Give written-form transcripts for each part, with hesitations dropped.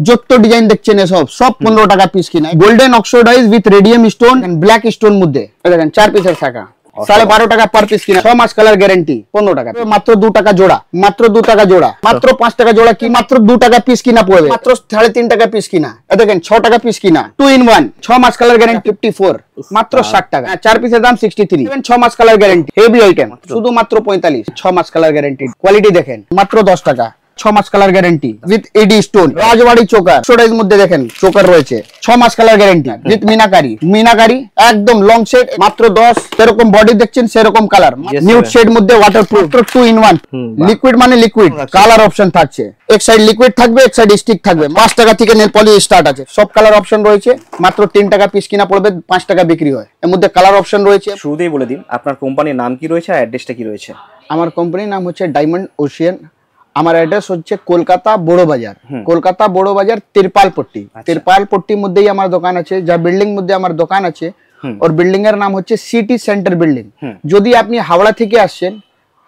যত ডিজাইন দেখছেন সব 15 টাকা পিস কিনা। Golden oxidise with radium stone and black stone মধ্যে দেখেন 4 পিসের শাখা 12.5 টাকা পার পিস কিনা। 6 মাস কালার গ্যারান্টি 15 টাকা, মাত্র 2 টাকা জোড়া, মাত্র 2 টাকা জোড়া, মাত্র 5 টাকা জোড়া কি মাত্র 2 টাকা পিস কিনা পড়বে, মাত্র 3.5 টাকা পিস কিনা। দেখেন 6 টাকা পিস কিনা 2 in 1। 6 মাস কালার গ্যারান্টি 54 মাত্র 60 টাকা। 4 পিসের দাম 63। 6 মাস কালার গ্যারান্টি হেভি আইটেম শুধু মাত্র 45। 6 মাস কালার গ্যারান্টি কোয়ালিটি দেখেন মাত্র 10 টাকা। 6 মাস colour guarantee with AD stone Rajbari choker সোডাইজ মধ্যে দেখেন চোকার রয়েছে। 6 মাস কালার গ্যারান্টি উইথ মিনাকারি একদম লং সেট মাত্র 10। সেরকম বডি দেখছেন সেরকম কালার নিউড শেড মধ্যে ওয়াটারপ্রুফ 2 in 1। লিকুইড মানে লিকুইড কালার অপশন থাকছে, এক সাইড লিকুইড থাকবে এক সাইড স্টিক থাকবে। 5 টাকা থেকে নেল পলিশ স্টার্ট আছে, সব কালার অপশন রয়েছে। মাত্র 3 টাকা পিস কিনা পড়বে, 5 টাকা বিক্রি হয়। এর মধ্যে কালার অপশন রয়েছে। শুরুতেই বলে দিন আপনার কোম্পানির নাম কি রয়েছে আর অ্যাড্রেসটা কি রয়েছে? আমার কোম্পানির নাম হচ্ছে ডায়মন্ড ওশিয়ান। আমার অ্যাড্রেস হচ্ছে কলকাতা বড় বাজার, কলকাতা বড় বাজার তিরপালপট্টি। তিরপালপট্টির মধ্যেই আমার দোকান আছে, যা বিল্ডিং মধ্যে আমার দোকান আছে। ওর বিল্ডিং এর নাম হচ্ছে সিটি সেন্টার বিল্ডিং। যদি আপনি হাওড়া থেকে আসছেন,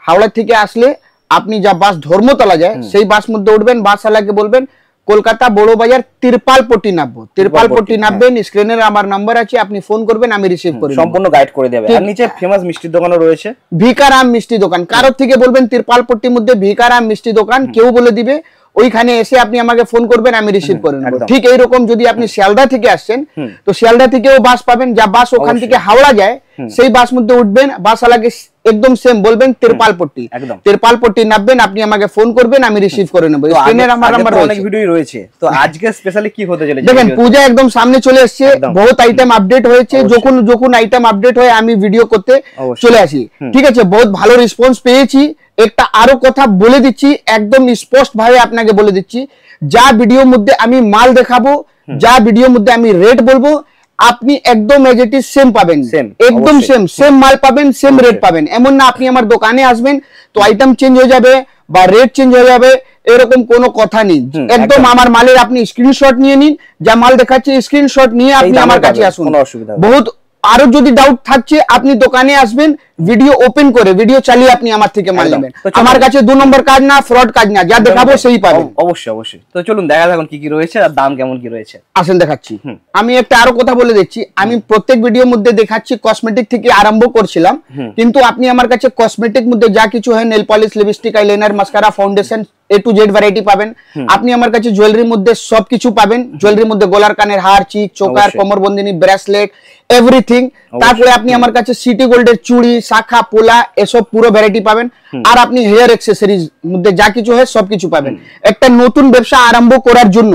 হাওড়া থেকে আসলে আপনি যা বাস ধর্মতলা যায় সেই বাস মধ্যে উঠবেন, বাসওয়ালাকে বলবেন কলকাতা বড় বাজার তিরপালপট্টি নামবো, তিরপালপট্টি নামবেন। স্ক্রিনের আমার নাম্বার আছে, আপনি ফোন করবেন আমি রিসিভ করে সম্পূর্ণ গাইড করে দেবে। আর নিচে ফেমাস মিষ্টির দোকানও রয়েছে, ভিকারাম মিষ্টি দোকান। কারোর থেকে বলবেন তিরপালপট্টির মধ্যে ভিকারাম মিষ্টি দোকান, কেউ বলে দিবে ওইখানে এসে আপনি আমাকে ফোন করবেন আমি রিসিভ করে নেব। ঠিক এইরকম যদি আপনি শিয়ালদা থেকে আসছেন তো শিয়ালদা থেকেও বাস পাবেন, যা বাস ওখান থেকে হাওড়া যায় সেই বাস মধ্যে উঠবেন, বাসওয়ালাকে একদম সেম বলবেন তিরপালপট্টি, তিরপালপট্টি নামবেন, আপনি আমাকে ফোন করবেন আমি রিসিভ করে নেব। স্ক্রিনের আমার নাম্বার অনেক ভিডিও রয়েছে, তো আজকে স্পেশালি কি হতে চলেছে দেখেন। পূজা একদম সামনে চলে আসছে, বহুত আইটেম আপডেট হয়েছে। যখন আইটেম আপডেট হয় আমি ভিডিও করতে চলে আসি, ঠিক আছে। বহুত ভালো রেসপন্স পেয়েছি। একটা আরো কথা বলে দিচ্ছি, একদম স্পষ্ট ভাবে আপনাকে বলে দিচ্ছি, যা ভিডিওর মধ্যে আমি মাল দেখাবো, যা ভিডিওর মধ্যে আমি রেট বলবো, আপনি একদম এজ ইট ইজ সেম পাবেন, একদম সেম মাল পাবেন, সেম রেট পাবেন। এমন না আপনি আমার দোকানে আসবেন তো আইটেম চেঞ্জ হয়ে যাবে বা রেট চেঞ্জ হয়ে যাবে, এরকম কোনো কথা নেই। একদম আমার মালের আপনি স্ক্রিনশট নিয়ে নিন, যা মাল দেখাচ্ছি স্ক্রিনশট নিয়ে আপনি আমার কাছে আসুন। বহুত আরো যদি ডাউট থাকছে আপনি দোকানে আসবেন, ভিডিও ওপেন করে ভিডিও চালিয়ে আপনি আমার থেকে মাল নেবেন। আমার কাছে 2 নম্বর কাজ না, ফ্রড কাজ না, যা দেখাবো সেই পাবেন। অবশ্যই। তো চলুন দেখা যাক কি কি রয়েছে আর দাম কেমন কি রয়েছে। আসেন দেখাচ্ছি। আমি একটা আরো কথা বলে দিচ্ছি, আমি প্রত্যেক ভিডিওর মধ্যে দেখাচ্ছি কসমেটিক থেকে আরম্ভ করছিলাম, কিন্তু আপনি আমার কাছে কসমেটিক মধ্যে যা কিছু হয় nail polish, lipstick, eyeliner, mascara, foundation A to Z variety পাবেন। আপনি আমার কাছে জুয়েলারির মধ্যে সবকিছু পাবেন। জুয়েলারির মধ্যে গলার কানের হার, চিক, চোকার, কোমরবন্দিনী, ব্রেসলেট, এভরিথিং। তারপরে আপনি আমার কাছে সিটি গোল্ডের চুড়ি, শাখা, পোলা এসব পুরো ভ্যারাইটি পাবেন। আর আপনি হেয়ার অ্যাকসেসরিজ মধ্যে যা কিছু হয় সবকিছু পাবেন। একটা নতুন ব্যবসা আরম্ভ করার জন্য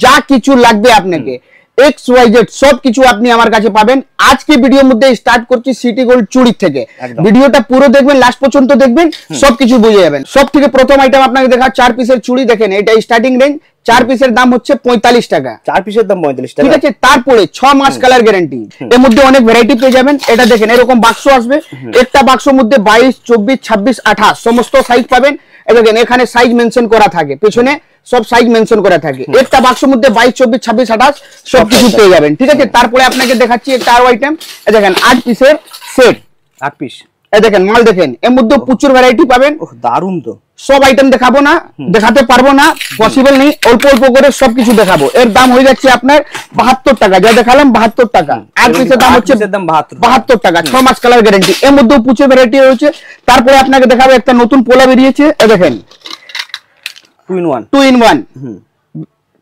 যা কিছু লাগবে আপনাকে XYZ সবকিছু আপনি আমার কাছে পাবেন। আজকে ভিডিওর মধ্যে স্টার্ট করছি সিটি গোল্ড চুড়ি থেকে। ভিডিওটা পুরো দেখবেন, লাস্ট পর্যন্ত দেখবেন, সবকিছু বুঝে যাবেন। সব থেকে প্রথম আইটেম আপনাকে দেখা 4 পিসের চুড়ি দেখেন, এটা স্টার্টিং রেঞ্জ। 4 পিসের দাম হচ্ছে 45 টাকা। 4 পিসের দাম 45 টাকা, ঠিক আছে। তারপরে 6 মাস কালার গ্যারান্টি, এর মধ্যে অনেক ভ্যারাইটি পেয়ে যাবেন। এটা দেখেন এরকম বাক্স আসবে, একটা বাক্সের মধ্যে 22, 24, 26, 28 সমস্ত সাইজ পাবেন। দেখেন এখানে সাইজ মেনশন করা থাকে, পেছনে সব সাইজ মেনশন করা থাকে। একটা বাক্সের মধ্যে 22, 24, 26, 28 সবকিছু পেয়ে যাবেন, ঠিক আছে। তারপরে আপনাকে দেখাচ্ছি একটা আরো আইটেম, দেখেন 8 পিসের সেট, 8 পিস। এই দেখেন মাল দেখেন, এর মধ্যে প্রচুর ভ্যারাইটি পাবেন। দারুণ তো। সব আইটেম দেখাবো না, দেখাতে পারবো না, পসিবল নেই। অল্প অল্প করে সবকিছু দেখাবো। এর দাম হয়ে যাচ্ছে আপনার 72 টাকা, যা দেখালাম 72 টাকা। 8 পিসের দাম হচ্ছে 72 টাকা। 6 মাস কালার গ্যারান্টি, এর মধ্যে প্রচুর ভ্যারাইটি রয়েছে। তারপরে আপনাকে দেখাবো একটা নতুন পোলা বেরিয়েছে, এই দেখেন 2 in 1,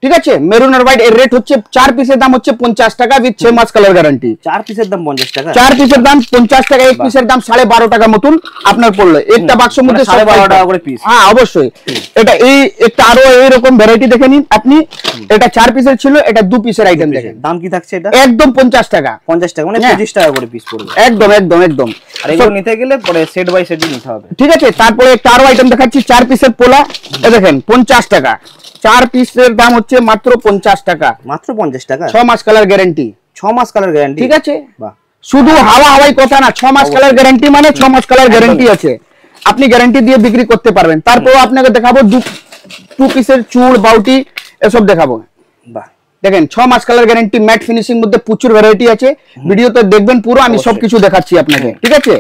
ঠিক আছে। মেরুন আর হোয়াইট। এর রেট হচ্ছে 4 পিসের দাম হচ্ছে 50 টাকা উইথ 6 মাস কালার গ্যারান্টি। 4 পিসের দাম 50 টাকা, 4 পিসের দাম 50 টাকা। এক পিসের দাম 12.5 টাকা মতন আপনার পড়লো। একটা বাক্সের মধ্যে 12.5 টাকা করে পিস। হ্যাঁ অবশ্যই। এটা এই একটা আরো এইরকম ভ্যারাইটি দেখে নিন আপনি। এটা 4 পিসের ছিল, এটা 2 পিসের আইটেম দেখেন। দাম কি থাকছে এটা? একদম 50 টাকা। 50 টাকা মানে 25 টাকা করে পিস পড়বে। একদম। আর এগুলো নিতে গেলে পরে সেট বাই সেট নিতে হবে, ঠিক আছে। তারপরে একটা আরো আইটেম দেখাচ্ছি 4 পিসের পোলা, এই দেখেন 50 টাকা। 4 পিসের দাম হচ্ছে মাত্র 50 টাকা। মাত্র 50 টাকা। 6 মাস কালার গ্যারান্টি। 6 মাস কালার গ্যারান্টি, ঠিক আছে। বাহ। শুধু হাওয়াই কথা না, 6 মাস কালার গ্যারান্টি মানে 6 মাস কালার গ্যারান্টি আছে, আপনি গ্যারান্টি দিয়ে বিক্রি করতে পারবেন। তারপরও আপনাকে দেখাবো 2 পিসের চুড়, বাউটি এসব দেখাবো। বাহ, দেখেন 6 মাস কালার গ্যারান্টি, ম্যাট ফিনিশিং মধ্যে প্রচুর ভ্যারাইটি আছে। ভিডিওতে দেখবেন পুরো, আমি সবকিছু দেখাচ্ছি আপনাকে, ঠিক আছে।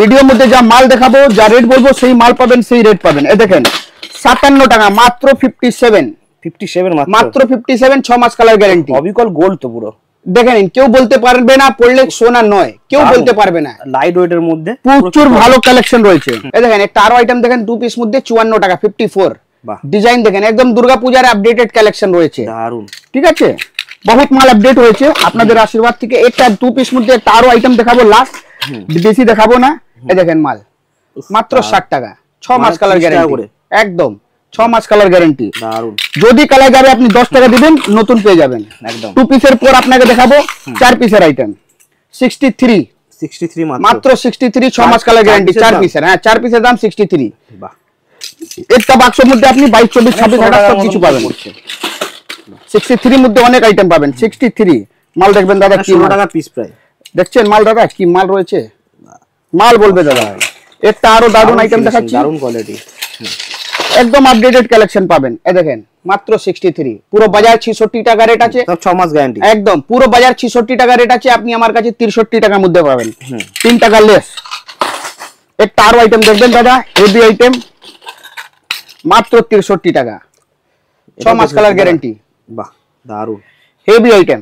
ভিডিওর মধ্যে যা মাল দেখাবো, যা রেট বলবো সেই মাল পাবেন, সেই রেট পাবেন। এই দেখেন 57 টাকা, মাত্র 57 57 মাত্র 57, 6 মাস কালার গ্যারান্টি। অবিকল গোল্ড তো পুরো। দেখে নিন, কেউ বলতে পারবে না পড়লে সোনা নয়, কেউ বলতে পারবে না। লাইট ওয়েটের মধ্যে প্রচুর ভালো কালেকশন রয়েছে। এই দেখেন একটা আরো আইটেম দেখেন, 2 পিস মধ্যে 54 টাকা 54। বাহ, ডিজাইন দেখেন একদম দুর্গাপূজার আপডেটেড কালেকশন রয়েছে। দারুন। ঠিক আছে, বহুত মাল আপডেট হয়েছে আপনাদের আশীর্বাদ থেকে। একটা 2 পিস মধ্যে একটা আরো আইটেম দেখাবো লাস্ট, বেশি দেখাবো না। এই দেখেন মাল মাত্র 60 টাকা, 6 মাস কালার গ্যারান্টি, একদম 6 মাস কালার গ্যারান্টি। দারুন। যদি কালার যাবে আপনি 10 টাকা দিবেন, নতুন পেয়ে যাবেন একদম। 2 পিসের পর আপনাকে দেখাবো 4 পিসের আইটেম, 63 মাত্র 63, 6 মাস কালার গ্যারান্টি, 4 পিসের। হ্যাঁ, 4 পিসের দাম 63। বাহ, একটা বাক্সের মধ্যে আপনি 22, 24, 26 টাকা সব কিছু পাবেন। 63 মধ্যে অনেক আইটেম পাবেন। 63 মাল দেখবেন দাদা, কি 16 টাকা পিস প্রায়। দেখছেন মাল দাদা, কি মাল রয়েছে, মাল বলবে দাদা। একটা আরো দারুন আইটেম দেখাচ্ছি, দারুন কোয়ালিটি, একদম আপডেটেড কালেকশন পাবেন। এই দেখেন মাত্র 63, পুরো বাজার 66 টাকা রেট আছে, সব 6 মাস গ্যারান্টি। একদম পুরো বাজার 66 টাকা রেট আছে, আপনি আমার কাছে 63 টাকার মধ্যে পাবেন, 3 টাকা লেস। একটা আরো আইটেম দেখবেন দাদা, হেভি আইটেম, মাত্র 63 টাকা, 6 মাস কালার গ্যারান্টি। বাহ, দারুন হেভি আইটেম।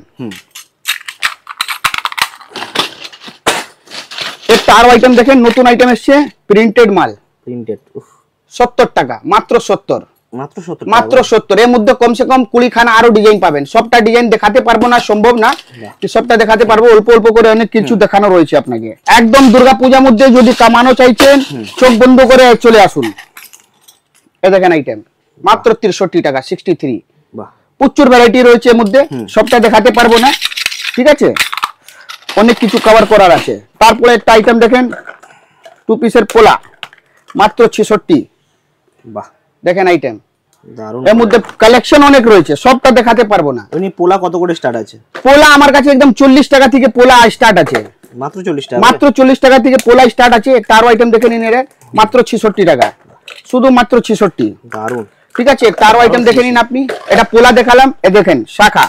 একটা আরো আইটেম দেখেন, নতুন আইটেম এসছে, প্রিন্টেড মাল, প্রিন্টেড, 70 টাকা, মাত্র 70, মাত্র 70, মাত্র 70। এর মধ্যে কমসে কম 20 খানা আরো ডিজাইন পাবেন। সবটা ডিজাইন দেখাতে পারবো না, সম্ভব না সবটা দেখাতে পারবো, অল্প অল্প করে অনেক কিছু দেখানো রয়েছে আপনাকে। একদম দুর্গাপূজার মধ্যে যদি কামানো চাইছেন, চোখ বন্ধ করে চলে আসুন। এই দেখেন আইটেম মাত্র 63 টাকা, 63। বাহ, প্রচুর ভ্যারাইটি রয়েছে এর মধ্যে, সবটা দেখাতে পারবো না। ঠিক আছে, অনেক কিছু কভার করার আছে। তারপরে একটা আইটেম দেখেন, 2 পিসের পোলা, মাত্র 66। বাহ, দেখেন আইটেম, দারুন। এর মধ্যে কালেকশন অনেক রয়েছে, সবটা দেখাতে পারবো না। উনি পোলা কত করে স্টার্ট আছে? পোলা আমার কাছে একদম 40 টাকা থেকে পোলা স্টার্ট আছে, মাত্র 40 টাকা, মাত্র 40 টাকা থেকে পোলা স্টার্ট আছে। একটা আরো আইটেম দেখে নিন, এর মাত্র 66 টাকা, শুধু মাত্র 66। দারুন। ঠিক আছে, একটা আরো আইটেম দেখে নিন আপনি। এটা পোলা দেখালাম, এ দেখেন শাখা,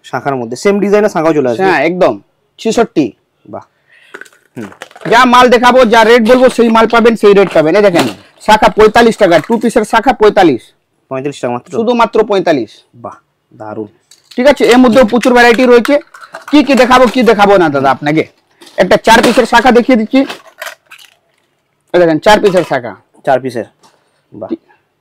শাখার মধ্যে সেম ডিজাইনের শাখাও চলে আসে। হ্যাঁ একদম 66। বাহ, যা মাল দেখাবো, যা রেট বলবো সেই মাল পাবেন, সেই রেট পাবেন। এই দেখেন শাখা 45 টাকা, 2 পিসের শাখা 45, 35 টাকা মাত্র, শুধু মাত্র 45। বাহ, দারুন। ঠিক আছে, এর মধ্যেও প্রচুর ভ্যারাইটি রয়েছে। কি কি দেখাবো কি দেখাবো না দাদা আপনাকে, একটা 4 পিসের শাখা দেখিয়ে দিচ্ছি। এই দেখেন 4 পিসের শাখা, 4 পিসের। বাহ,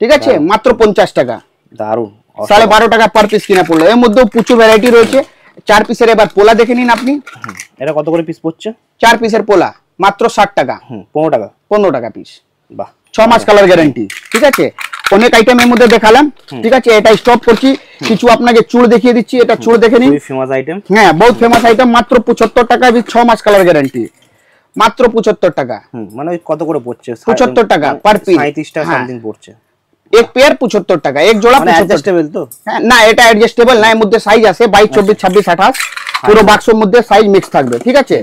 ঠিক আছে, মাত্র 50 টাকা, দারুন। 12.5 টাকা পার পিস কিনা পড়লো। এর মধ্যেও প্রচুর ভ্যারাইটি রয়েছে। 4 পিসের এবার পোলা দেখে নিন আপনি। এটা কত করে পিস পড়ছে? 4 পিসের পোলা মাত্র 60 টাকা, 15 টাকা, 15 টাকা পিস। বাহ, 6 মাস কালার গ্যারান্টি। ঠিক আছে, অনেক আইটেম এর মধ্যে দেখালাম। ঠিক আছে, এটা স্টপ করছি, কিছু আপনাকে চুড় দেখিয়ে দিচ্ছি। এটা চুড় দেখে নিন, খুবই ফেমাস আইটেম। হ্যাঁ বহুত ফেমাস আইটেম, মাত্র 75 টাকা, 6 মাস কালার গ্যারান্টি, মাত্র 75 টাকা। মানে ওই কত করে পড়ছে? 75 টাকা পার পিস, 37 টাকা সামথিং পড়ছে। এক পেয়ার 75 টাকা, এক জোড়া মানে 75। অ্যাডজাস্টেবল তো? হ্যাঁ না, এটা অ্যাডজাস্টেবল না, এর মধ্যে সাইজ আছে 22, 24, 26, 28, পুরো বাক্সের মধ্যে সাইজ মিক্স থাকবে। ঠিক আছে,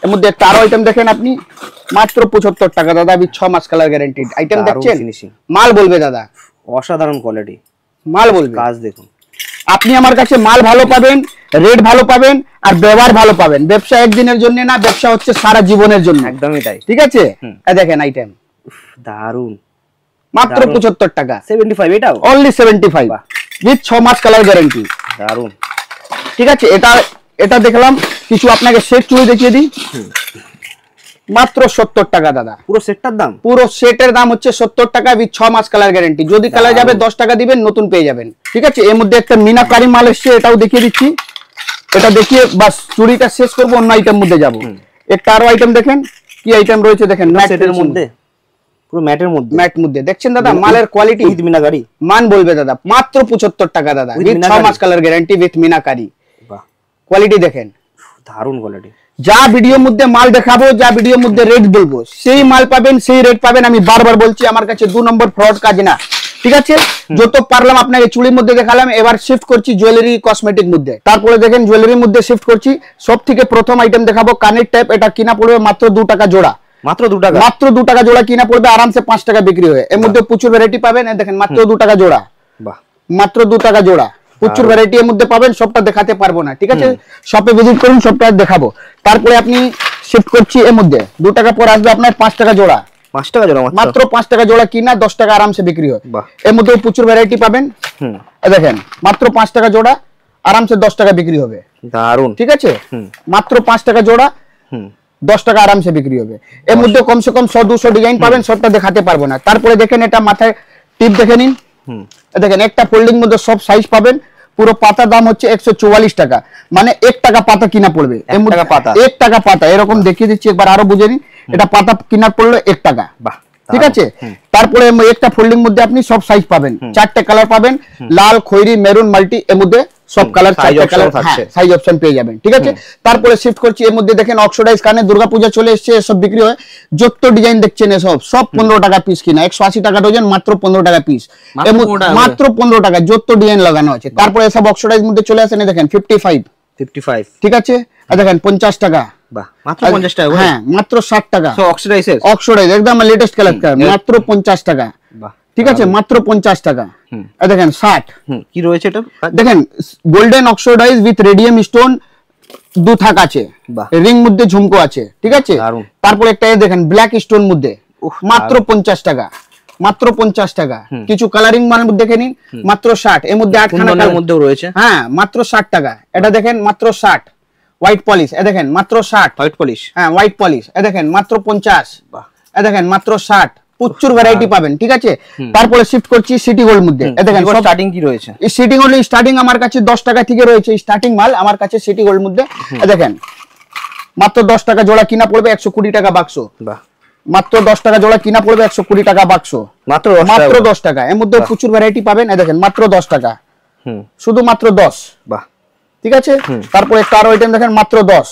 এর মধ্যে একটা আরো আইটেম দেখেন আপনি, মাত্র 75 টাকা দাদা, 6 মাস কালার গ্যারান্টি আইটেম। দেখছেন মাল বলবে দাদা, অসাধারণ কোয়ালিটি মাল বলবে। কাজ দেখুন, আপনি আমার কাছে মাল ভালো পাবেন, রেট ভালো পাবেন, আর ব্যবহার ভালো পাবেন। ব্যবসা একদিনের জন্য না, ব্যবসা হচ্ছে সারা জীবনের জন্য। একদমই তাই। ঠিক আছে, এই দেখেন আইটেম দারুন, মাত্র 75 টাকা, 75। এটাও অনলি 75 উইথ 6 মাস কালার গ্যারান্টি। দারুন। ঠিক আছে, এটা দেখলাম। কিছু আপনাকে সেট চুড়ি দেখিয়ে দিই, মাত্র 70 টাকা দাদা। পুরো সেটটার দাম? পুরো সেটের দাম হচ্ছে 70 টাকা, উইথ 6 মাস কালার গ্যারান্টি। যদি কালার যাবে 10 টাকা দিবেন, নতুন পেয়ে যাবেন। ঠিক আছে, এর মধ্যে একটা মিনাকারি মাল এসছে, এটাও দেখিয়ে দিচ্ছি। এটা দেখিয়ে বাস চুড়িটা শেষ করবো, অন্য আইটেম মধ্যে যাবো। একটা আরো আইটেম দেখেন, কি আইটেম রয়েছে দেখেন, সেটের মধ্যে, পুরো ম্যাটের মধ্যে, ম্যাট মধ্যে। দেখছেন দাদা মালের কোয়ালিটি, উইথ মিনাকারি মান বলবে দাদা, মাত্র 75 টাকা দাদা, উইথ 6 মাস কালার গ্যারান্টি, উইথ মিনাকারি। বাহ, কোয়ালিটি দেখেন, দারুন কোয়ালিটি। যা ভিডিওর মধ্যে মাল দেখাবো, যা ভিডিওর মধ্যে রেট বলবো, সেই মাল পাবেন, সেই রেট পাবেন। আমি বারবার বলছি, আমার কাছে 2 নম্বর ফ্রড কাজ না। ঠিক আছে, যত পারলাম আপনাকে চুড়ির মধ্যে দেখালাম, এবার শিফট করছি জুয়েলারি কসমেটিক মধ্যে। তারপরে দেখেন জুয়েলারির মধ্যে শিফট করছি। সব থেকে প্রথম আইটেম দেখাবো কানের ট্যাপ। এটা কিনা পড়বে মাত্র 2 টাকা জোড়া, মাত্র 2 টাকা, মাত্র 2 টাকা জোড়া কিনা পড়বে, আরামসে 5 টাকা বিক্রি হয়। এর মধ্যে প্রচুর ভ্যারাইটি পাবেন। দেখেন মাত্র 2 টাকা জোড়া, বাহ, মাত্র 2 টাকা জোড়া, প্রচুর ভ্যারাইটি এর মধ্যে পাবেন। সবটা দেখাতে পারবো না। ঠিক আছে, শপে ভিজিট করুন, সবটা দেখাবো। তারপরে আপনি শিফট করছি এর মধ্যে 2 টাকা পর আসবে আপনার 5 টাকা জোড়া। 5 টাকা জোড়া মাত্র 5 টাকা জোড়া কিনা 10 টাকা আরামসে বিক্রি হয়। এর মধ্যে প্রচুর ভ্যারাইটি পাবেন। দেখেন মাত্র 5 টাকা জোড়া আরামসে 10 টাকা বিক্রি হবে। দারুন, ঠিক আছে, মাত্র 5 টাকা জোড়া 10 টাকা আরামসে বিক্রি হবে। এর মধ্যে কমসে কম 100-200 ডিজাইন পাবেন, সবটা দেখাতে পারবো না। তারপরে দেখেন এটা মাথায় টিপ দেখে নিন। দেখেন একটা ফোল্ডিং মধ্যে সব সাইজ পাবেন। পুরো পাতার দাম হচ্ছে 144 টাকা, মানে 1 টাকা পাতা কিনা পড়বে। 1 টাকা পাতা এরকম দেখিয়ে দিচ্ছি, একবার আরো বুঝে নিন। এটা পাতা কিনা পড়লো 1 টাকা। ঠিক আছে, তারপরে একটা ফোল্ডিং মধ্যে আপনি সব সাইজ পাবেন, 4টে কালার পাবেন, লাল, খয়েরি, মেরুন, মাল্টি। এর মধ্যে সব কালার 4টে কালার সাইজ অপশন পেয়ে যাবেন। ঠিক আছে, তারপরে শিফট করছি। এর মধ্যে দেখেন অক্সিডাইজ কানে দুর্গাপূজা চলে এসেছে, এসব বিক্রি হয়। যত ডিজাইন দেখছেন এসব সব 15 টাকা পিস কিনা, 180 টাকা ডজন, মাত্র 15 টাকা পিস, মাত্র 15 টাকা যত ডিজাইন লাগানো আছে। তারপরে এসব অক্সিডাইজ মধ্যে চলে আসেন, দেখেন 55। ঠিক আছে, দেখেন 50 টাকা, মাত্র 50 টাকা। হ্যাঁ, মাত্র 60 টাকা। অক্সিডাইজ একদম লেটেস্ট কালার, মাত্র 50 টাকা। ঠিক আছে, মাত্র 50 টাকা। দেখেন 60। কি রয়েছে এটা? দেখেন golden oxidise with radium stone, 2 থাক আছে, রিং মধ্যে ঝুমকো আছে। ঠিক আছে, তারপর একটা দেখেন ব্ল্যাক স্টোন মধ্যে, মাত্র 50 টাকা, মাত্র 50 টাকা। কিছু কালারিং মানে দেখে নিন, মাত্র 60। এর মধ্যে 8খানা কালার মধ্যেও রয়েছে। হ্যাঁ, মাত্র 60 টাকা। এটা দেখেন মাত্র 60। হোয়াইট পলিশ, এ দেখেন মাত্র 60। হোয়াইট পলিশ, হ্যাঁ হোয়াইট পলিশ, এ দেখেন মাত্র 50। এ দেখেন মাত্র 60। প্রচুর ভ্যারাইটি পাবেন। ঠিক আছে, তারপরে শিফট করছি সিটি গোল্ড মধ্যে। এ দেখেন স্টার্টিং কি রয়েছে। এই সিটি গোল্ড স্টার্টিং আমার কাছে 10 টাকা থেকে রয়েছে, স্টার্টিং মাল আমার কাছে সিটি গোল্ড মধ্যে। এ দেখেন মাত্র 10 টাকা জোড়া কিনা পড়বে, 120 টাকা বাক্স। মাত্র 10 টাকা জোড়া কিনা পড়বে, 120 টাকা বাক্স, মাত্র 10 টাকা। এর মধ্যে প্রচুর ভ্যারাইটি পাবেন। এ দেখেন মাত্র 10 টাকা, শুধু মাত্র 10। ঠিক আছে, তারপরে একটা আরো আইটেম দেখেন মাত্র 10।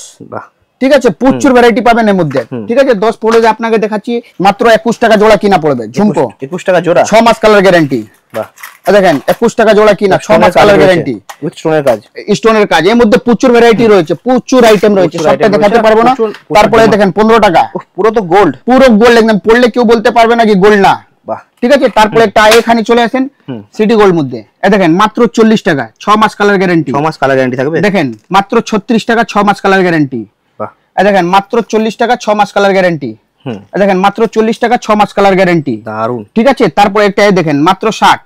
ঠিক আছে, প্রচুর ভ্যারাইটি পাবেন এর মধ্যে। ঠিক আছে, 10 পড়ে যে আপনাকে দেখাচ্ছি, মাত্র 21 টাকা জোড়া কিনা পড়বে। ঝুমকো 21 টাকা জোড়া, 6 মাস কালার গ্যারান্টি। দেখেন 21 টাকা জোড়া কিনা, 6 মাস কালার গ্যারান্টি উইথ স্টোনের কাজ। স্টোনের কাজ, এর মধ্যে প্রচুর ভ্যারাইটি রয়েছে, প্রচুর আইটেম রয়েছে, সবটা দেখাতে পারবো না। তারপরে দেখেন 15 টাকা, পুরো তো গোল্ড, পুরো গোল্ড একদম, পড়লে কেউ বলতে পারবে না কি গোল্ড না। ঠিক আছে, তারপরে একটা এখানে চলে আসেন সিটি গোল্ড মধ্যে। দেখেন মাত্র 40 টাকা, 6 মাস কালার গ্যারান্টি। 6 মাস কালার গ্যারান্টি থাকবে। দেখেন মাত্র 36 টাকা, 6 মাস কালার গ্যারান্টি। দেখেন মাত্র 40 টাকা, 6 মাস কালার গ্যারান্টি। দেখেন মাত্র 40 টাকা, 6 মাস কালার গ্যারান্টি। দারুন। ঠিক আছে, তারপরে একটা দেখেন মাত্র 60,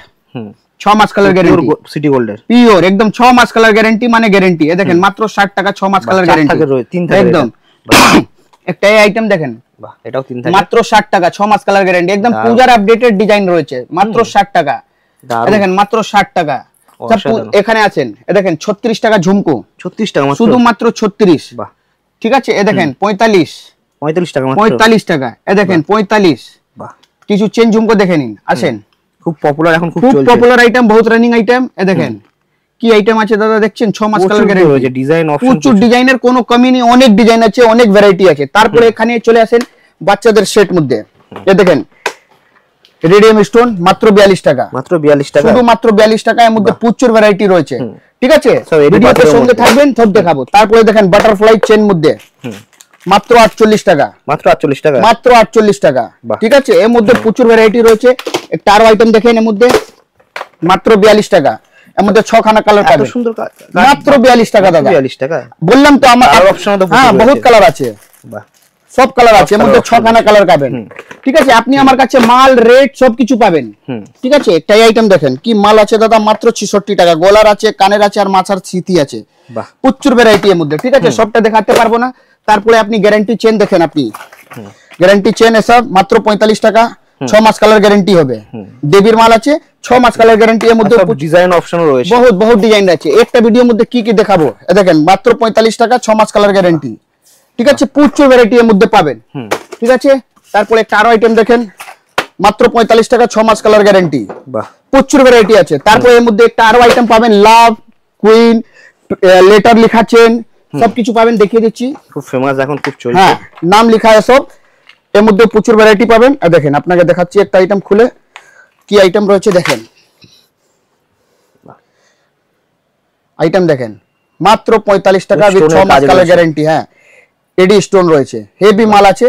6 মাস কালার গ্যারান্টি, সিটি গোল্ডের পিওর একদম 6 মাস কালার গ্যারান্টি, মানে গ্যারান্টি। এ দেখেন মাত্র 60 টাকা, 6 মাস কালার গ্যারান্টি একদম। একটা এই আইটেম দেখেন, এটাও 3 থাকে, মাত্র 60 টাকা, 6 মাস কালার গ্যারান্টি, একদম পূজার আপডেটেড ডিজাইন রয়েছে, মাত্র 60 টাকা। দেখেন মাত্র 60 টাকা। এখানে আছেন, এ দেখেন 36 টাকা ঝুমকো, 36 টাকা শুধু মাত্র 36। ঠিক আছে, এ দেখেন 45 টাকা, 45 টাকা। এ দেখেন 45। কিছু চেন ঝুমকো দেখে নিন, আসেন, খুব পপুলার এখন, খুব পপুলার আইটেম, বহুত রানিং আইটেম। এ দেখেন কি আইটেম আছে দাদা, দেখছেন 6 মাস কালার গ্যারান্টি রয়েছে, ডিজাইন অপশন, প্রচুর ডিজাইনের কোনো কমি নেই, অনেক ডিজাইন আছে, অনেক ভ্যারাইটি আছে। তারপরে এখানে চলে আসেন বাচ্চাদের সেট মধ্যে। এ দেখেন রেডিয়াম স্টোন, মাত্র 42 টাকা, মাত্র 42 টাকা, শুধু মাত্র 42 টাকা। এর মধ্যে প্রচুর ভ্যারাইটি রয়েছে। ঠিক আছে, ভিডিওতে সঙ্গে থাকবেন, সব দেখাবো। তারপরে দেখেন বাটারফ্লাই চেন মধ্যে, মাত্র 48 টাকা, মাত্র 48 টাকা, মাত্র 48 টাকা। ঠিক আছে, এর মধ্যে প্রচুর ভ্যারাইটি রয়েছে। একটা আরো আইটেম দেখেন, এর মধ্যে মাত্র 42 টাকা। এর মধ্যে 6খানা কালার পাবেন, সুন্দর মাত্র 42 টাকা দাদা। 42 টাকা বললাম তো, আমার অপশন তো হ্যাঁ বহুত কালার আছে, সব কালার আছে, এর মধ্যে 6খানা কালার পাবেন। ঠিক আছে, আপনি আমার কাছে মাল রেট সবকিছু পাবেন। ঠিক আছে, একটা আইটেম দেখেন কি মাল আছে দাদা, মাত্র 66 টাকা। গলার আছে, কানের আছে, আর মাথার স্মৃতি আছে, প্রচুর ভ্যারাইটি এর মধ্যে। ঠিক আছে, সবটা দেখাতে পারবো না। তারপরে আপনি গ্যারান্টি চেন দেখেন, আপনি গ্যারান্টি চেন এসব মাত্র 45 টাকা, 6 মাস কালার গ্যারান্টি হবে। দেবীর মাল আছে, 6 মাস কালার গ্যারান্টি। এর মধ্যে ডিজাইন অপশন রয়েছে, বহুত বহুত ডিজাইন আছে। একটা ভিডিওর মধ্যে কি কি দেখাবো, দেখেন মাত্র 45 টাকা, 6 মাস কালার গ্যারান্টি। ঠিক আছে, প্রচুর ভ্যারাইটি এর মধ্যে পাবেন। ঠিক আছে, তারপরে একটা আরো আইটেম দেখেন, মাত্র 45 টাকা, 6 মাস কালার গ্যারান্টি। প্রচুর ভ্যারাইটি আছে। তারপরে এর মধ্যে একটা আরো আইটেম পাবেন, লাভ কুইন, লেটার লেখা চেন, সবকিছু পাবেন, দেখিয়ে দিচ্ছি। খুব ফেমাস এখন, খুব চলছে, হ্যাঁ নাম লেখা সব। এর মধ্যে প্রচুর ভ্যারাইটি পাবেন। দেখেন আপনাকে দেখাচ্ছি একটা আইটেম খুলে, কি আইটেম রয়েছে দেখেন। আইটেম দেখেন মাত্র 45 টাকা, 6 মাস কালার গ্যারান্টি। হ্যাঁ, এডি স্টোন রয়েছে, হেভি মাল আছে।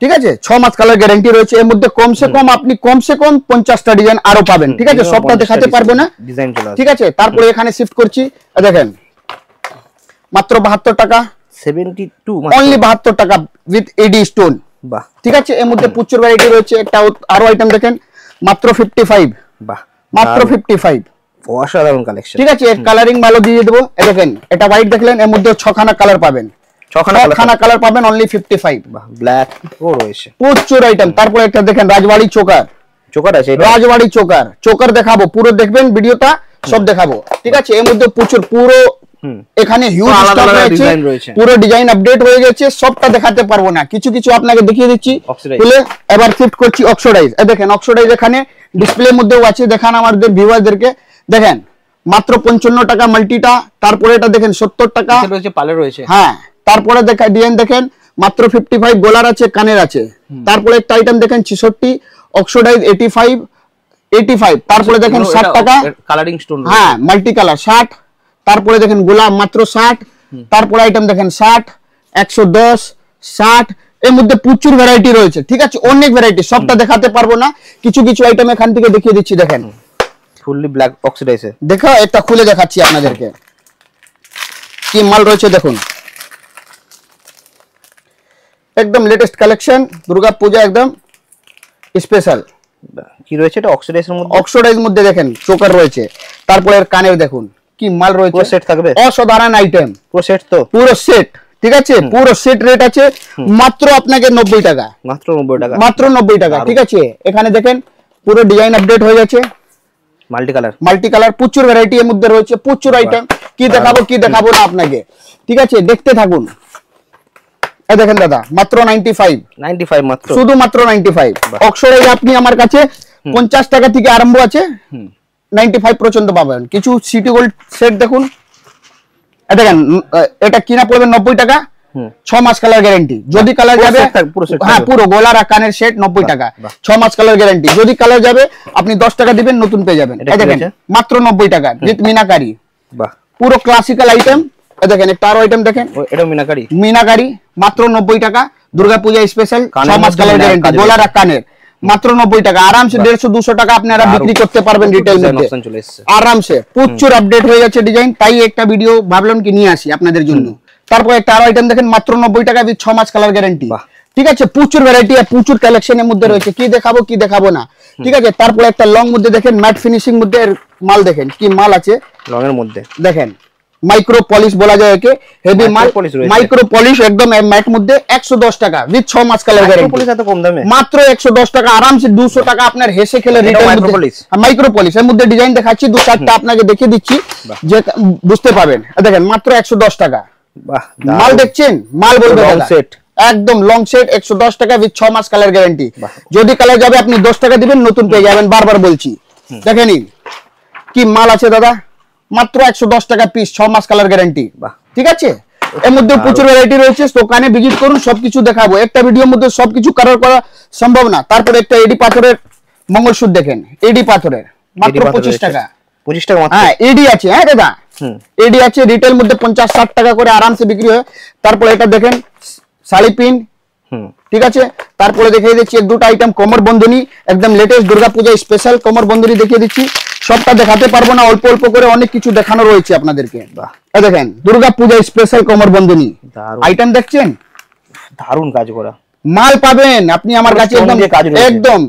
ঠিক আছে, 6 মাস কালার গ্যারান্টি রয়েছে। এর মধ্যে কমসে কম আপনি কমসে কম 50টা ডিজাইন আরো পাবেন। ঠিক আছে, সবটা দেখাতে পারবো না ডিজাইন। ঠিক আছে, তারপরে এখানে শিফট করছি। দেখেন মাত্র 72 টাকা, 72 অনলি 72 টাকা উইথ এডি স্টোন। বাহ ঠিক আছে, এর মধ্যে প্রচুর ভ্যারাইটি রয়েছে। একটা আরো আইটেম দেখেন মাত্র 55, বাহ মাত্র 55। অসাধারণ কালেকশন। ঠিক আছে, এর কালারিং ভালো দিয়ে দেবো। দেখেন এটা হোয়াইট দেখলেন, এর মধ্যে 6খানা কালার পাবেন, 6খানা কালার পাবেন অনলি 55। বাহ ব্ল্যাক ও রয়েছে, প্রচুর আইটেম। তারপরে একটা দেখেন রাজবাড়ি চোকার, চোকার আছে, রাজবাড়ি চোকার, চোকার দেখাবো, পুরো দেখবেন ভিডিওটা, সব দেখাবো। ঠিক আছে, এর মধ্যে প্রচুর পুরো এখানে হিউজ স্টক রয়েছে, পুরো ডিজাইন আপডেট হয়ে গেছে, সবটা দেখাতে পারবো না, কিছু কিছু আপনাকে দেখিয়ে দিচ্ছি। খুলে এবার শিফট করছি অক্সিডাইজ। দেখেন অক্সিডাইজ এখানে ডিসপ্লের মধ্যেও আছে, দেখান আমাদের ভিউয়ারদেরকে। দেখেন মাত্র 55 টাকা মাল্টিটা। তারপরে এটা দেখেন 70 টাকা রয়েছে, পালে রয়েছে। হ্যাঁ, তারপরে ডিজাইন দেখেন মাত্র 55, গোলার আছে, কানের আছে। তারপরে একটা আইটেম দেখেন 66, অক্সিডাইজ 85। তারপরে দেখেন 60 টাকা কালারিং স্টোন, হ্যাঁ মাল্টি কালার 60। তারপরে দেখেন গোলাপ মাত্র 60। তারপরে আইটেম দেখেন 60, 110, 60। এর মধ্যে প্রচুর ভ্যারাইটি রয়েছে। ঠিক আছে, অনেক ভ্যারাইটি, সবটা দেখাতে পারবো না, কিছু কিছু আইটেম এখান থেকে দেখিয়ে দিচ্ছি। দেখেন ফুললি ব্ল্যাক অক্সিডাইজ, দেখো একটা খুলে দেখাচ্ছি আপনাদেরকে কি মাল রয়েছে। দেখুন একদম লেটেস্ট কালেকশন, দুর্গা পূজা একদম স্পেশাল। কি রয়েছে এটা অক্সিডাইজের মধ্যে? অক্সিডাইজ মধ্যে দেখেন চোকার রয়েছে। তারপরে এর কানের দেখুন কি মাল রয়েছে, পুরো সেট থাকবে, অসাধারণ আইটেম, পুরো সেট তো, পুরো সেট। ঠিক আছে, পুরো সেট রেট আছে মাত্র আপনাকে 90 টাকা, মাত্র 90 টাকা, মাত্র 90 টাকা। ঠিক আছে, এখানে দেখেন পুরো ডিজাইন আপডেট হয়ে গেছে, মাল্টি কালার, প্রচুর ভ্যারাইটি এর মধ্যে রয়েছে, প্রচুর আইটেম। কি দেখাবো না আপনাকে। ঠিক আছে, দেখতে থাকুন। এই দেখেন দাদা মাত্র 95 মাত্র, শুধু মাত্র 95। অক্সিডাইজ আপনি আমার কাছে 50 টাকা থেকে আরম্ভ আছে, 95 পর্যন্ত পাবেন। কিছু সিটি গোল্ড সেট দেখুন, দেখেন এটা কিনা পড়বে 90 টাকা, 6 মাস কালার গ্যারান্টি। যদি কালার যাবে, হ্যাঁ পুরো গলার আর কানের সেট 90 টাকা, 6 মাস কালার গ্যারান্টি। যদি কালার যাবে আপনি 10 টাকা দিবেন, নতুন পেয়ে যাবেন। এই দেখেন মাত্র 90 টাকা উইথ মিনাকারি, বাহ পুরো ক্লাসিক্যাল আইটেম। দেখেন একটা আরো আইটেম দেখেন, এটা মিনাকারি মাত্র 90 টাকা, দুর্গা পূজা স্পেশাল, 6 মাস কালার গ্যারান্টি, গলার আর কানের মাত্র 90 টাকা। আরামসে 150-200 টাকা আপনারা বিক্রি করতে পারবেন রিটেল মধ্যে আরামসে। প্রচুর আপডেট হয়ে যাচ্ছে ডিজাইন, তাই একটা ভিডিও ভাবলাম কি নিয়ে আসি আপনাদের জন্য। তারপর একটা আরো আইটেম দেখেন মাত্র 90 টাকা উইথ 6 মাস কালার গ্যারান্টি। ঠিক আছে, প্রচুর ভ্যারাইটি আর প্রচুর কালেকশনের মধ্যে রয়েছে, কি দেখাবো না। ঠিক আছে, তারপরে একটা লং মধ্যে দেখেন ম্যাট ফিনিশিং মধ্যে মাল, দেখেন কি মাল আছে লং এর মধ্যে। দেখেন মাইক্রো পলিশ বলা যায় একে, হেভি মাল, মাইক্রো পলিশ একদম ম্যাট মধ্যে 110 টাকা উইথ 6 মাস কালার গ্যারান্টি। পলিশ এত কম দামে মাত্র 110 টাকা, আরামসে 200 টাকা আপনার হেসে খেলে রিটেল মধ্যে। মাইক্রো পলিশ এর মধ্যে ডিজাইন দেখাচ্ছি, 2-4টা আপনাকে দেখিয়ে দিচ্ছি যে বুঝতে পাবেন। দেখেন মাত্র 110 টাকা। বাহ, মাল দেখছেন, মাল বলবে দাদা সেট, একদম লং সেট 110 টাকা উইথ 6 মাস কালার গ্যারান্টি। যদি কালার যাবে আপনি 10 টাকা দিবেন, নতুন পেয়ে যাবেন, বারবার বলছি। দেখেন কি মাল আছে দাদা, মাত্র 110 টাকা পিস, 6 মাস কালার গ্যারান্টি। ঠিক আছে, এর মধ্যে প্রচুর ভ্যারাইটি রয়েছে, দোকানে ভিজিট করুন, সবকিছু দেখাবো। একটা ভিডিওর মধ্যে সবকিছু কাভার করা সম্ভব না। তারপরে একটা এডি পাথরের মঙ্গলসূত্র দেখেন, এডি পাথরের মাত্র 25 টাকা, 25 টাকা মাত্র। হ্যাঁ এডি আছে, হ্যাঁ দাদা এডি আছে, রিটেল মধ্যে 50-60 টাকা করে আরামসে বিক্রি হয়। তারপরে এটা দেখেন শাড়ি পিন, ঠিক আছে। তারপরে দেখিয়ে দিচ্ছি এক দুটো আইটেম কোমর বন্ধনী, একদম লেটেস্ট দুর্গা পূজা স্পেশাল কোমর বন্ধনী দেখিয়ে দিচ্ছি। সবটা দেখাতে পারবো না, অল্প অল্প করে অনেক কিছু দেখানো রয়েছে আপনাদেরকে। দেখেন দুর্গা পূজা স্পেশাল কোমর বন্ধনী আইটেম দেখছেন, দারুণ কাজ করা মাল পাবেন আপনি আমার কাছে, একদম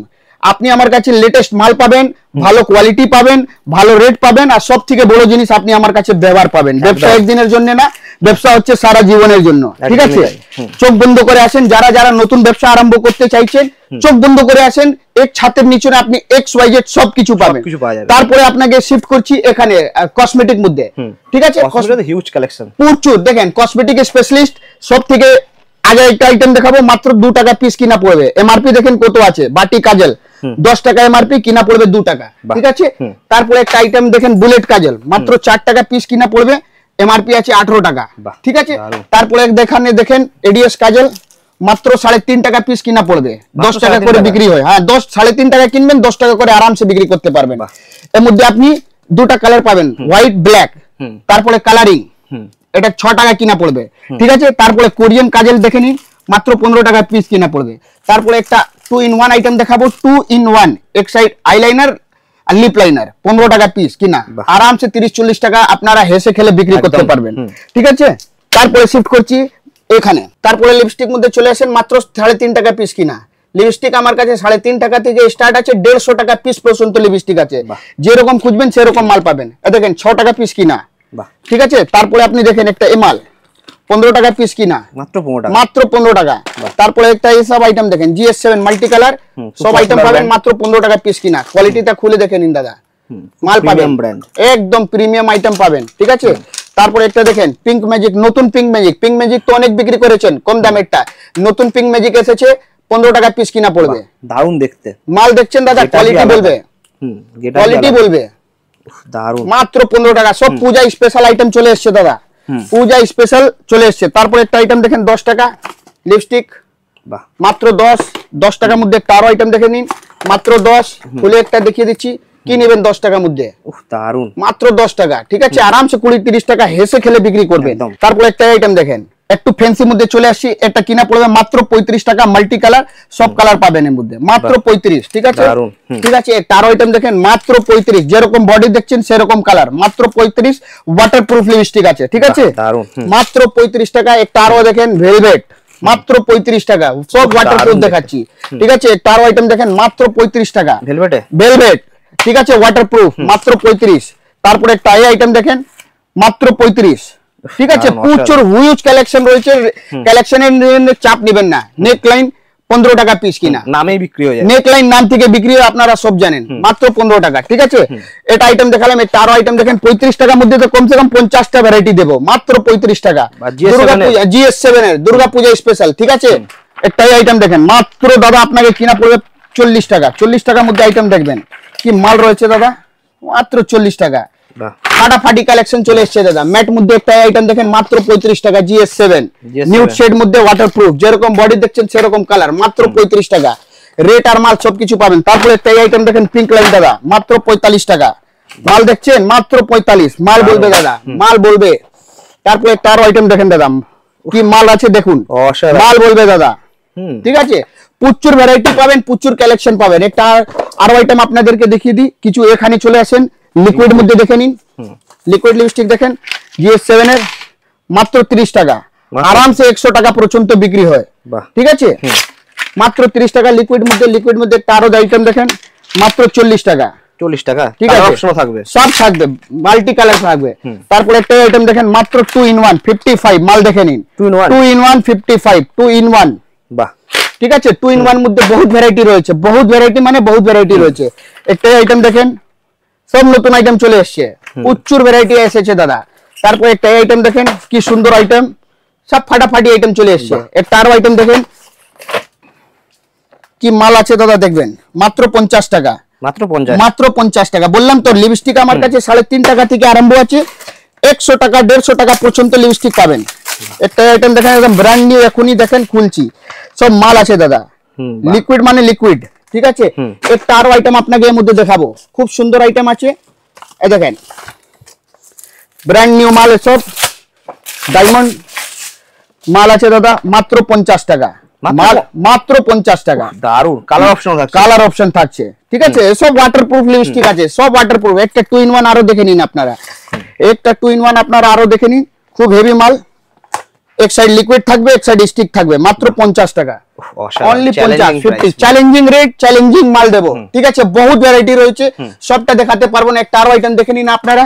আপনি আমার কাছে লেটেস্ট মাল পাবেন, ভালো কোয়ালিটি পাবেন, ভালো রেট পাবেন, আর সব থেকে বড় জিনিস আপনি আমার কাছে ব্যবহার পাবেন। ব্যবসা একদিনের জন্য না, ব্যবসা হচ্ছে সারা জীবনের জন্য। ঠিক আছে, চোখ বন্ধ করে আসেন, যারা যারা নতুন ব্যবসা আরম্ভ করতে চাইছেন চোখ বন্ধ করে আসেন, এক ছাদের নিচে আপনি XYZ সবকিছু পাবেন। তারপরে আপনাকে শিফট করছি এখানে কসমেটিক মধ্যে। ঠিক আছে, হিউজ কালেকশন প্রচুর। দেখেন কসমেটিক স্পেশালিস্ট, সব থেকে আগে একটা আইটেম দেখাবো, মাত্র 2 টাকা পিস কিনা পড়বে। এমআরপি দেখেন কত আছে, বাটি কাজল 10 টাকা এমআরপি, কিনা পড়বে 2 টাকা। ঠিক আছে, তারপরে একটা আইটেম দেখেন বুলেট কাজল, মাত্র 4 টাকা পিস কিনা পড়বে, এমআরপি আছে 18 টাকা। ঠিক আছে, তারপরে দেখেন এডিএস কাজল, মাত্র 3.5 টাকা পিস কিনা পড়বে, 10 টাকা করে বিক্রি হয়। হ্যাঁ 3.5 টাকা কিনবেন, 10 টাকা করে আরামসে বিক্রি করতে পারবেন। এর মধ্যে আপনি দুটা কালার পাবেন, হোয়াইট ব্ল্যাক, তারপরে কালারিং, এটা 6 টাকা কিনা পড়বে। ঠিক আছে, তারপরে কোরিয়ান কাজল দেখে নিন, মাত্র 15 টাকা পিস কিনা পড়বে। তারপরে একটা 2-in-1 আইটেম দেখাবো, 2-in-1 এক সাইড আইলাইনার আর লিপ লাইনার, 15 টাকা পিস কিনা, আরামসে 30-40 টাকা আপনারা হেসে খেলে বিক্রি করতে পারবেন। ঠিক আছে, তারপরে শিফট করছি এখানে। তারপরে লিপস্টিক মধ্যে চলে আসেন মাত্র 3.5 টাকা পিস কিনা লিপস্টিক আমার কাছে 3.5 টাকা থেকে স্টার্ট আছে, 150 টাকা পিস পর্যন্ত লিপস্টিক আছে। যেরকম খুঁজবেন সেরকম মাল পাবেন। দেখেন 6 টাকা পিস কিনা, ঠিক আছে। তারপরে আপনি দেখেন একটা এমাল 15 টাকা পিস কিনা, মাত্র 15 টাকা। তারপরে একটা এইসব আইটেম দেখেন GS7 মাল্টি কালার, সব আইটেম পাবেন মাত্র 15 টাকা পিস কিনা। কোয়ালিটিটা খুলে দেখে নিন দাদা, মাল পাবেন একদম প্রিমিয়াম আইটেম পাবেন, ঠিক আছে। তারপরে একটা দেখেন পিঙ্ক ম্যাজিক, নতুন পিঙ্ক ম্যাজিক তো অনেক বিক্রি করেছেন কম দামেরটা, নতুন পিঙ্ক ম্যাজিক এসেছে 15 টাকা পিস কিনা পড়বে। দারুন দেখতে মাল দেখছেন দাদা, কোয়ালিটি বলবে, কোয়ালিটি বলবে, দারুন মাত্র 15 টাকা। সব পূজা স্পেশাল আইটেম চলে এসেছে দাদা, পূজা স্পেশাল চলে এসেছে। তারপরে একটা আইটেম দেখেন 10 টাকা লিপস্টিক, মাত্র 10 টাকার মধ্যে একটা আরো আইটেম দেখে নিন, মাত্র 10। খুলে একটা দেখিয়ে দিচ্ছি, কি নেবেন 10 টাকার মধ্যে, দারুন মাত্র 10 টাকা, ঠিক আছে। আরামসে 20-30 টাকা হেসে খেলে বিক্রি করবেন। তারপরে একটা আইটেম দেখেন একটু ফ্যান্সি মধ্যে চলে আসছি, এটা কিনা পড়বে মাত্র 35 টাকা, মাল্টি কালার, সব কালার পাবেন এর মধ্যে, মাত্র 35, ঠিক আছে, ঠিক আছে। একটা আরো আইটেম দেখেন মাত্র 35, যেরকম বডি দেখছেন সেরকম কালার, মাত্র 35। ওয়াটারপ্রুফ লিপস্টিক আছে, ঠিক আছে, মাত্র 35 টাকা। একটা আরো দেখেন ভেলভেট, মাত্র 35 টাকা, সব ওয়াটারপ্রুফ দেখাচ্ছি, ঠিক আছে। একটা আরো আইটেম দেখেন মাত্র 35 টাকা, ভেলভেট, ঠিক আছে, ওয়াটারপ্রুফ, মাত্র 35। তারপরে একটা এই আইটেম দেখেন মাত্র 35, ঠিক আছে। প্রচুর হিউজ কালেকশন রয়েছে, কালেকশনের চাপ নেবেন না। নেক লাইন 15 টাকা পিস কিনা, নামেই বিক্রি হয়ে যায়, নেক লাইন নাম থেকে বিক্রি হয়, আপনারা সব জানেন, মাত্র 15 টাকা, ঠিক আছে। এটা আইটেম দেখালাম, একটা আরো আইটেম দেখেন 35 টাকার মধ্যে তো কমসে কম 50টা ভ্যারাইটি দেবো, মাত্র 35 টাকা। GS7 এর দুর্গা পূজা স্পেশাল, ঠিক আছে। একটা আইটেম দেখেন মাত্র দাদা আপনাকে কিনা পড়বে 40 টাকা। 40 টাকার মধ্যে আইটেম দেখবেন কি মাল রয়েছে দাদা, মাত্র 40 টাকা। ফাটাফাটি কালেকশন চলে এসেছে দাদা। ম্যাট মধ্যে একটা আইটেম দেখেন মাত্র 35 টাকা, GS7 নিউড শেড মধ্যে ওয়াটারপ্রুফ, যেরকম বডি দেখছেন সেরকম কালার, মাত্র 35 টাকা। রেট আর মাল সবকিছু পাবেন। তারপরে একটা আইটেম দেখেন পিঙ্ক লাইন দাদা, মাত্র 45 টাকা। মাল দেখছেন মাত্র 45, মাল বলবে দাদা, মাল বলবে। তারপরে একটা আরো আইটেম দেখেন দাদা, কি মাল আছে দেখুন, মাল বলবে দাদা, ঠিক আছে। প্রচুর ভ্যারাইটি পাবেন, প্রচুর কালেকশন পাবেন। একটা আরো আইটেম আপনাদেরকে দেখিয়ে দিই কিছু, এখানে চলে আসেন লিকুইড মধ্যে দেখে নিন, লিকুইড লিপস্টিক দেখেন GS7 এর, মাত্র 30 টাকা, আরামসে 100 টাকা পর্যন্ত বিক্রি হয়, ঠিক আছে, মাত্র 30 টাকা। লিকুইড মধ্যে একটা আরো আইটেম দেখেন মাত্র 40 টাকা, 40 টাকা, ঠিক আছে, সব থাকবে, মাল্টি কালার থাকবে। তারপরে একটা আইটেম দেখেন মাত্র 2 in 1 55, মাল দেখে নিন, 2 in 1 55, 2 in 1, বাহ, ঠিক আছে। 2 in 1 মধ্যে বহুত ভ্যারাইটি রয়েছে, বহুত ভ্যারাইটি মানে বহুত ভ্যারাইটি রয়েছে। একটা আইটেম দেখেন, সব নতুন আইটেম চলে এসেছে, প্রচুর ভ্যারাইটি এসেছে দাদা। তারপরে একটা আইটেম দেখেন কি সুন্দর আইটেম, সব ফাটাফাটি আইটেম চলে এসেছে। একটা আরো আইটেম দেখেন কি মাল আছে দাদা, দেখবেন মাত্র 50 টাকা, মাত্র 50 টাকা। বললাম তো লিপস্টিক আমার কাছে 3.5 টাকা থেকে আরম্ভ আছে, 100 টাকা 150 টাকা পর্যন্ত লিপস্টিক পাবেন। একটা আইটেম দেখেন একদম ব্র্যান্ড নিউ, এখনই দেখেন খুলছি, সব মাল আছে দাদা, লিকুইড মানে লিকুইড, ঠিক আছে। একটা আরো আইটেম আপনাকে এর মধ্যে দেখাবো, খুব সুন্দর আইটেম আছে, এই দেখেন ব্র্যান্ড নিউ মাল, সব ডায়মন্ড মাল আছে দাদা, মাত্র 50 টাকা, মাত্র 50 টাকা। দারুন কালার অপশন থাকছে, ঠিক আছে। সব ওয়াটারপ্রুফ লিপস্টিক আছে, সব ওয়াটারপ্রুফ। একটা 2 in 1 আরো দেখে নিন আপনারা, একটা 2 in 1 আপনারা আরো দেখে নিন, খুব হেভি মাল। এক সাইড লিকুইড থাকবে, এক সাইড স্টিক থাকবে, মাত্র 50 টাকা, অনলি 50 চ্যালেঞ্জিং রেট, চ্যালেঞ্জিং মাল দেবো, ঠিক আছে। বহুত ভ্যারাইটি রয়েছে, সবটা দেখাতে পারবো না। একটা আরো আইটেম দেখে নিন আপনারা,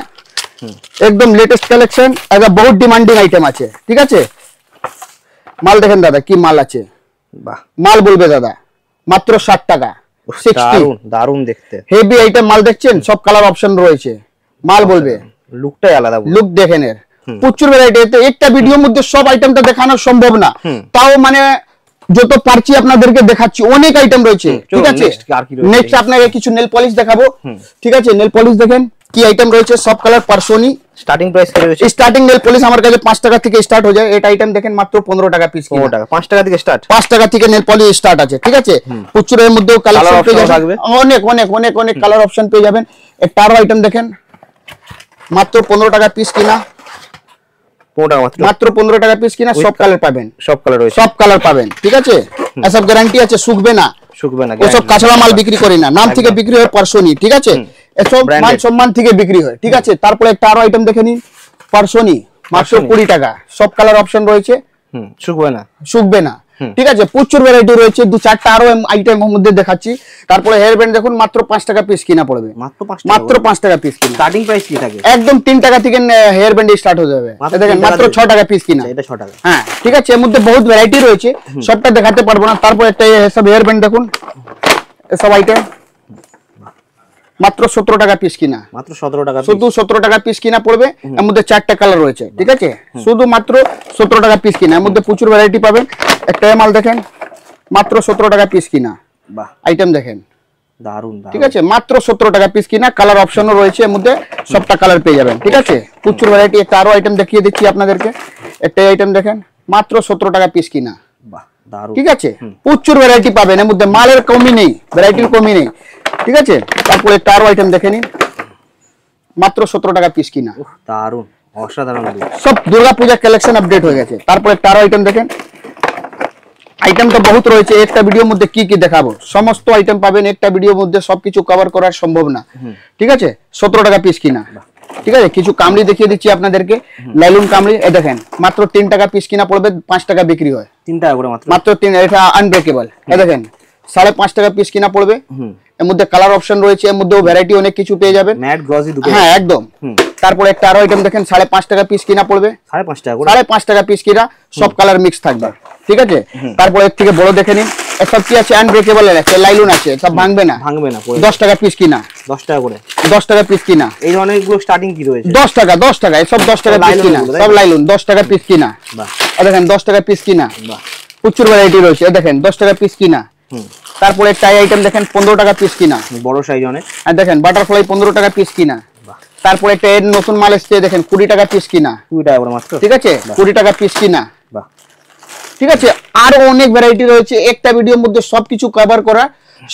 একদম লেটেস্ট কালেকশন, একটা বহুত ডিমান্ডিং আইটেম আছে, ঠিক আছে। মাল দেখেন দাদা কি মাল আছে, মাল বলবে দাদা, মাত্র 60 টাকা, 60, দারুন দেখতে, হেভি আইটেম মাল দেখছেন, সব কালার অপশন রয়েছে, মাল বলবে, লুকটাই আলাদা, লুক দেখেন এর, প্রচুর ভ্যারাইটি। একটা ভিডিওর মধ্যে সব আইটেমটা দেখানো সম্ভব না, তাও মানে যত পারছি আপনাদেরকে দেখাচ্ছি, অনেক আইটেম রয়েছে, ঠিক আছে। নেক্সট আপনাকে কিছু নেল পলিশ দেখাবো, ঠিক আছে। নেল পলিশ দেখেন কি আইটেম রয়েছে, সব কালার পার্সোনি। স্টার্টিং প্রাইস কি রয়েছে? স্টার্টিং নেল পলিশ আমার কাছে 5 টাকা থেকে স্টার্ট হয়ে যায়। এটা আইটেম দেখেন মাত্র 15 টাকা পিস, 15 টাকা, 5 টাকা থেকে স্টার্ট, 5 টাকা থেকে নেল পলিশ স্টার্ট আছে, ঠিক আছে। প্রচুর এর মধ্যেও কালার পেয়ে যাবেন, অনেক অনেক অনেক অনেক কালার অপশন পেয়ে যাবেন। একটা আরো আইটেম দেখেন মাত্র 15 টাকা পিস কিনা, মাত্র 15 টাকা পিস কিনা, সব কালার পাবেন, সব কালার রয়েছে, সব কালার পাবেন, ঠিক আছে। এসব গ্যারান্টি আছে, শুকবে না, ওসব কাঁচড়া মাল বিক্রি করি না, নাম থেকে বিক্রি হয় পার্সোনি, ঠিক আছে। এসব মান সম্মান থেকে বিক্রি হয়, ঠিক আছে। তারপরে একটা আরো আইটেম দেখে নিন, পার্সোনি, মাত্র 20 টাকা, সব কালার অপশন রয়েছে, শুকবে না। শুকবে না। ঠিক আছে, প্রচুর ভ্যারাইটি রয়েছে, দু চারটা আরো আইটেম মধ্যে দেখাচ্ছি। তারপরে হেয়ার ব্যান্ড দেখুন মাত্র 5 টাকা পিস কিনা পড়বে, মাত্র 5 টাকা পিস কিনা। স্টার্টিং প্রাইস কি থাকে? একদম 3 টাকা থেকে হেয়ার ব্যান্ড স্টার্ট হয়ে যাবে। দেখেন মাত্র 6 টাকা পিস কিনা, এটা 6 টাকা। হ্যাঁ ঠিক আছে, এর মধ্যে বহুত ভ্যারাইটি রয়েছে, সবটা দেখাতে পারবো না। তারপর একটা সব হেয়ার ব্যান্ড দেখুন, এসব আইটেম মাত্র 17 টাকা পিস কিনা, মাত্র 17 টাকা, শুধু 17 টাকা পিস কিনা পড়বে। এর মধ্যে 4টা কালার রয়েছে, ঠিক আছে, শুধু মাত্র 17 টাকা পিস কিনা। এর মধ্যে প্রচুর ভ্যারাইটি পাবেন। একটা মাল দেখেন মাত্র 17 টাকা পিস কিনা, বাহ আইটেম দেখেন দারুন, ঠিক আছে, মাত্র 17 টাকা পিস কিনা। কালার অপশনও রয়েছে, এর মধ্যে সবটা কালার পেয়ে যাবেন, ঠিক আছে, প্রচুর ভ্যারাইটি। একটা আরো আইটেম দেখিয়ে দিচ্ছি আপনাদেরকে, একটা আইটেম দেখেন মাত্র 17 টাকা পিস কিনা, বাহ দারুন, ঠিক আছে, প্রচুর ভ্যারাইটি পাবেন। এর মধ্যে মালের কমি নেই, ভ্যারাইটির কমি নেই, ঠিক আছে। তারপরে একটা আরো আইটেম দেখে নিন, মাত্র 17 টাকা পিস কিনা, দারুন, অসাধারণ। সব দুর্গা পূজা কালেকশন আপডেট হয়ে গেছে। তারপরে একটা আরো আইটেম দেখেন, আইটেম তো বহুত রয়েছে, একটা ভিডিওর মধ্যে কি কি দেখাবো, সমস্ত আইটেম পাবেন একটা ভিডিওর মধ্যে, সবকিছু কভার করা সম্ভব না, ঠিক আছে। 17 টাকা পিস কিনা, ঠিক আছে। কিছু কামড়ি দেখিয়ে দিচ্ছি আপনাদেরকে, লাইলুন কামড়ি, এ দেখেন মাত্র 3 টাকা পিস কিনা পড়বে, 5 টাকা বিক্রি হয়, 3 টাকা করে মাত্র, মাত্র 3। এটা আনব্রেকেবল, এ দেখেন 5.5 টাকা পিস কিনা পড়বে। এর মধ্যে কালার অপশন রয়েছে, এর মধ্যেও ভ্যারাইটি অনেক কিছু পেয়ে যাবেন, ম্যাট গ্লসি দুটো, হ্যাঁ একদম। তারপরে একটা আরো আইটেম দেখেন 5.5 টাকা পিস কিনা পড়বে, 5.5 টাকা করে, 5.5 টাকা পিস কিনা, সব কালার মিক্স থাকবে, ঠিক আছে। তারপরে এর থেকে বড় দেখে নিন, এসব কি আছে, আনব্রেকেবল আছে, লাইলুন আছে, সব ভাঙবে না, 10 টাকা পিস কিনা, 10 টাকা করে, 10 টাকা পিস কিনা। এই ধরনের গুলো স্টার্টিং কি রয়েছে? 10 টাকা, 10 টাকা, এসব 10 টাকা পিস কিনা, সব লাইলুন 10 টাকা পিস কিনা। বাহ, দেখেন 10 টাকা পিস কিনা, বাহ প্রচুর ভ্যারাইটি রয়েছে, দেখেন 10 টাকা পিস কিনা। তারপরে টাই আইটেম দেখেন 15 টাকা পিস কিনা, বড় সাইজ অনেক, আর দেখেন বাটারফ্লাই 15 টাকা পিস কিনা। তারপরে একটা এর নতুন মাল এসছে, দেখেন 20 টাকা পিস কিনা, 2 টাকা করে মাত্র, ঠিক আছে, 20 টাকা পিস কিনা, বাহ ঠিক আছে। আরো অনেক ভ্যারাইটি রয়েছে, একটা ভিডিওর মধ্যে সবকিছু কভার করা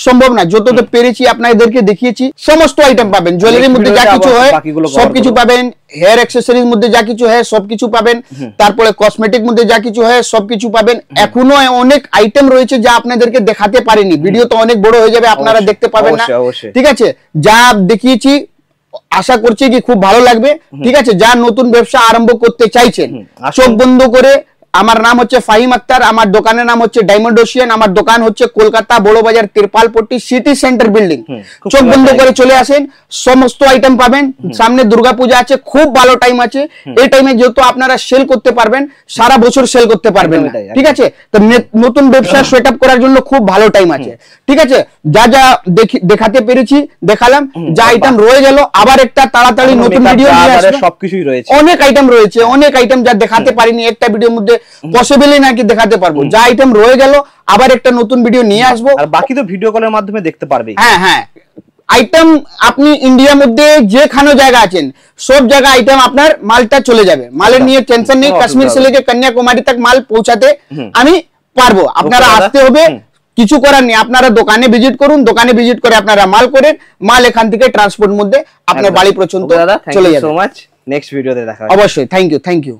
সম্ভব না, যতটা পেরেছি আপনাদেরকে দেখিয়েছি। সমস্ত আইটেম পাবেন, জুয়েলারির মধ্যে যা কিছু হয় সবকিছু পাবেন, হেয়ার অ্যাকসেসরিজ মধ্যে যা কিছু হয় সবকিছু পাবেন, তারপরে কসমেটিক মধ্যে যা কিছু হয় সবকিছু পাবেন। এখনো অনেক আইটেম রয়েছে যা আপনাদেরকে দেখাতে পারিনি, ভিডিও তো অনেক বড় হয়ে যাবে, আপনারা দেখতে পাবেন না, ঠিক আছে। যা দেখিয়েছি আশা করছি কি খুব ভালো লাগবে, ঠিক আছে। যা নতুন ব্যবসা আরম্ভ করতে চাইছেন, চোখ বন্ধ করে, আমার নাম হচ্ছে ফাহিম আক্তার, আমার দোকানের নাম হচ্ছে ডায়মন্ড ওশিয়ান, আমার দোকান হচ্ছে কলকাতা বড় বাজার তিরপালপট্টি সিটি সেন্টার বিল্ডিং। চোখ বন্ধ করে চলে আসেন, সমস্ত আইটেম পাবেন। সামনে দুর্গাপূজা আছে, খুব ভালো টাইম আছে, এই টাইমে যেহেতু আপনারা সেল করতে পারবেন, সারা বছর সেল করতে পারবেন না, ঠিক আছে। তো নতুন ব্যবসা সেট আপ করার জন্য খুব ভালো টাইম আছে, ঠিক আছে। যা যা দেখাতে পেরেছি দেখালাম, যা আইটেম রয়ে গেল আবার একটা তাড়াতাড়ি নতুন ভিডিও নিয়ে আসবো। সবকিছুই রয়েছে, অনেক আইটেম রয়েছে, অনেক আইটেম যা দেখাতে পারিনি একটা ভিডিওর মধ্যে, পসিবলই নাকি দেখাতে পারবো। যা আইটেম রয়ে গেল আবার একটা নতুন ভিডিও নিয়ে আসবো, আর বাকি তো ভিডিও কলের মাধ্যমে দেখতে পারবে। হ্যাঁ হ্যাঁ, আইটেম আপনি ইন্ডিয়ার মধ্যে যেখানে জায়গা আছেন সব জায়গা আইটেম আপনার মালটা চলে যাবে, মালের নিয়ে টেনশন নেই। কাশ্মীর से लेके কন্যাকুমারী तक মাল পৌঁছাতে আমি পারবো, আপনারা আসতে হবে, কিছু করার নেই। আপনারা দোকানে ভিজিট করুন, দোকানে ভিজিট করে আপনারা মাল করেন, মাল এখান থেকে ট্রান্সপোর্ট মধ্যে আপনার বাড়ি পর্যন্ত চলে যাবে। সো মাচ, নেক্সট ভিডিওতে দেখা হবে অবশ্যই, থ্যাংক ইউ।